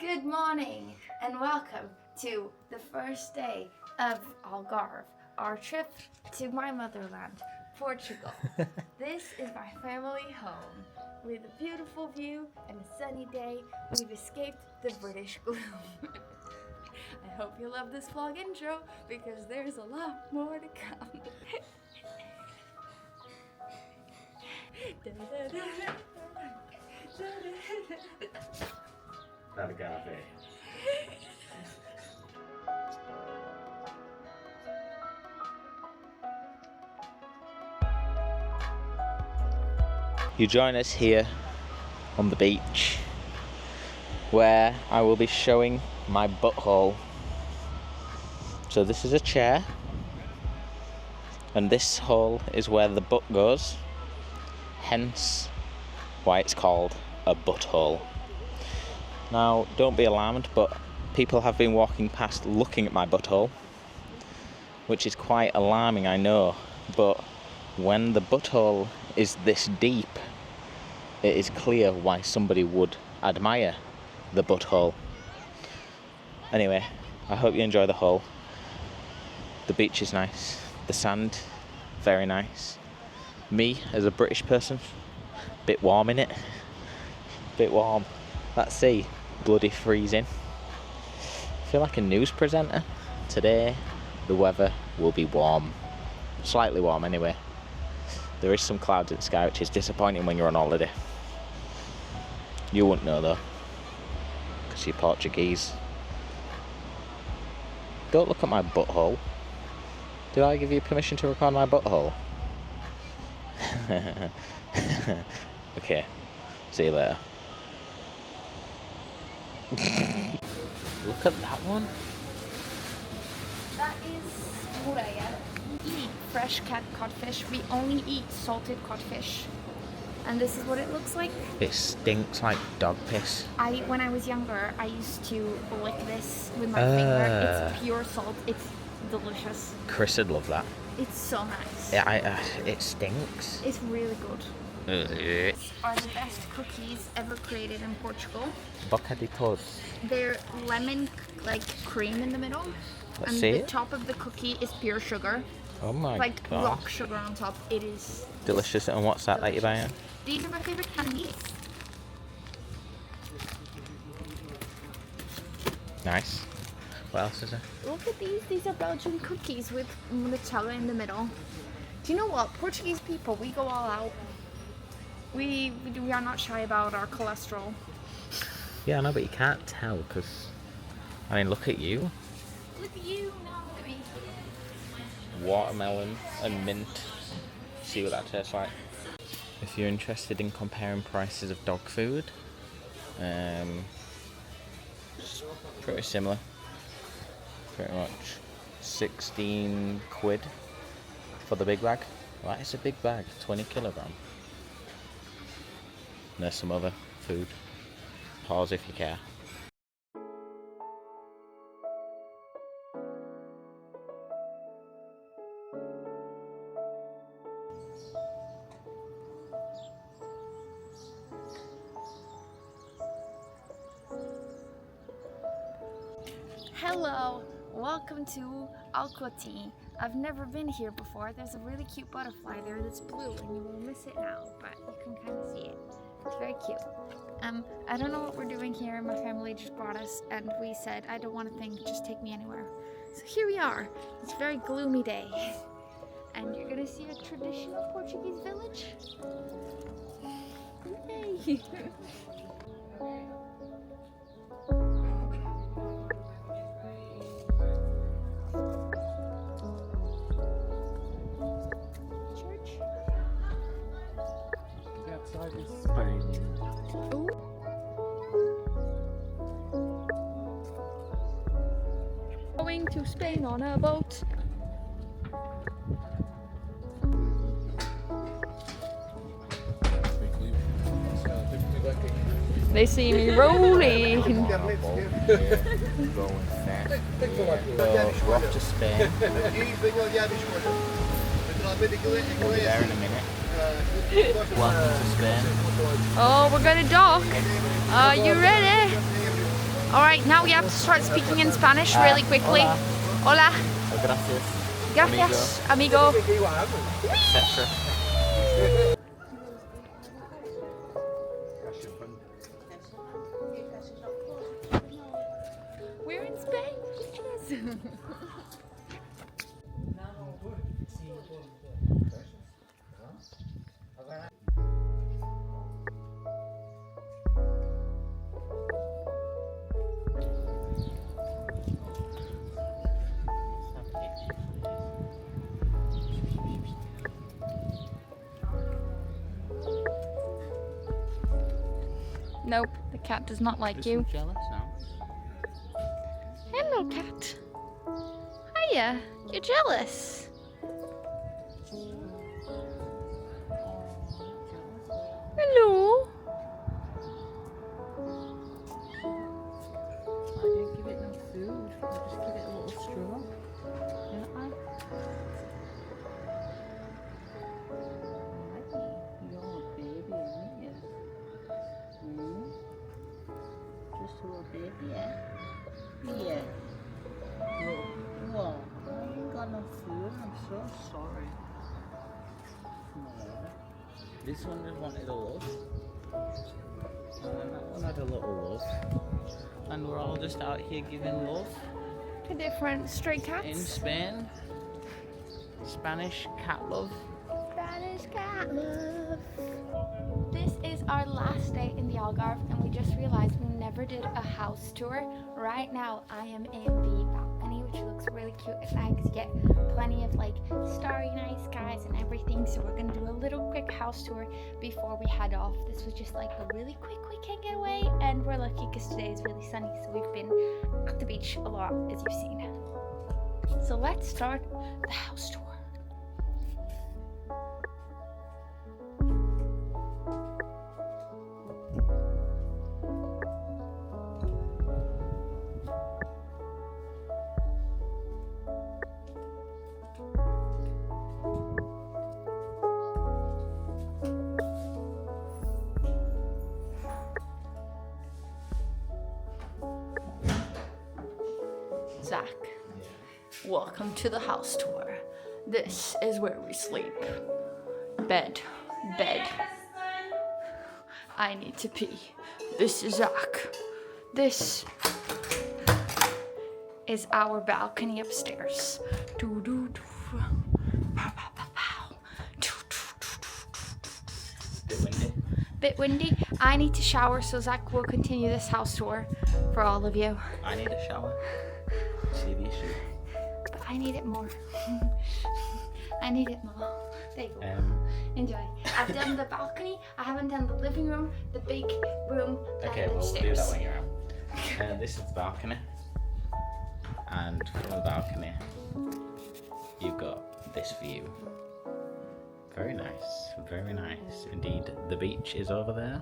Good morning and welcome to the first day of Algarve, our trip to my motherland, Portugal. This is my family home. With a beautiful view and a sunny day, we've escaped the British gloom. I hope you love this vlog intro because there's a lot more to come. Algarve. You join us here on the beach where I will be showing my butthole. So this is a chair and this hole is where the butt goes, hence why it's called a butthole. Now, don't be alarmed, but people have been walking past looking at my butthole, which is quite alarming, I know, but when the butthole is this deep, it is clear why somebody would admire the butthole. Anyway, I hope you enjoy the hole. The beach is nice, the sand, very nice. Me, as a British person, bit warm in it, bit warm. That sea, bloody freezing. I feel like a news presenter. Today, the weather will be warm. Slightly warm anyway. There is some clouds in the sky, which is disappointing when you're on holiday. You wouldn't know though, because you're Portuguese. Don't look at my butthole. Did I give you permission to record my butthole? Okay, see you later. Look at that one. That is Moreia. We eat fresh codfish. We only eat salted codfish. And this is what it looks like. It stinks like dog piss. When I was younger, I used to lick this with my finger. It's pure salt. It's delicious. Chris would love that. It's so nice. Yeah, it stinks. It's really good. These are the best cookies ever created in Portugal. Bocaditos. They're lemon, like cream in the middle. Let's and see the it. top of the cookie is pure sugar. Oh my like god. Rock sugar on top. It is delicious. And what's that that you're buying? These are my favorite candies. Nice. What else is there? Look at these. These are Belgian cookies with Nutella in the middle. Do you know what? Portuguese people, we go all out. We are not shy about our cholesterol. Yeah, I know, but you can't tell because, I mean, look at you. Look at you, now look at me. Watermelon and mint. See what that tastes like. If you're interested in comparing prices of dog food, it's pretty similar. Pretty much 16 quid for the big bag. Well, it's a big bag, 20 kilogram. And there's some other food. Pause if you care. Hello, welcome to iykyk. I've never been here before. There's a really cute butterfly there that's blue and you will miss it now, but you can kind of see it. It's very cute. I don't know what we're doing here. My family just brought us and we said, I don't want to think, just take me anywhere. So here we are. It's a very gloomy day. And you're gonna see a traditional Portuguese village. Yay! Outside is Spain. Ooh. Going to Spain on a boat. They see me rolling. Going fast. So we're off to Spain. We'll be there in a minute. Welcome to Spain. Oh, we're gonna dock. Are you ready? Alright, now we have to start speaking in Spanish really quickly. Hola. Gracias. Gracias, amigo. Etc. We're in Spain. Yes. Nope, the cat does not like you. Jealous now. Hello, cat. Hiya, you're jealous. Hello. I didn't give it no food. I just give it a little straw. Didn't I? You're a baby, aren't you? Just a little baby, yeah? Yeah. Look, what? I ain't got no food. I'm so sorry. No. This one just wanted a love. And that one had a little love. And we're all just out here giving love To different stray in cats. Spain. Spanish cat love. Spanish cat love. This is our last day in the Algarve, and we just realized we never did a house tour. Right now, I am in the balcony, which looks really cute at night because you get plenty of like starry night skies and everything. So we're gonna do a little quick house tour before we head off. This was just like a really quick weekend getaway, and we're lucky because today is really sunny. So we've been at the beach a lot, as you've seen. So let's start the house tour. Zach, welcome to the house tour. This is where we sleep. Bed, bed. I need to pee. This is Zach. This is our balcony upstairs. Doo doo doo. Pow, pow, pow, pow. Doo, doo, doo, doo, doo. Bit windy. Bit windy. I need to shower, so Zach will continue this house tour for all of you. I need a shower. See the issue. But I need it more. I need it more. There you go. Enjoy. I've done the balcony. I haven't done the living room, the big room, Okay, and well, we'll do upstairs. that when you're out. This is the balcony. And from the balcony, you've got this view. Very nice, very nice. Indeed, the beach is over there.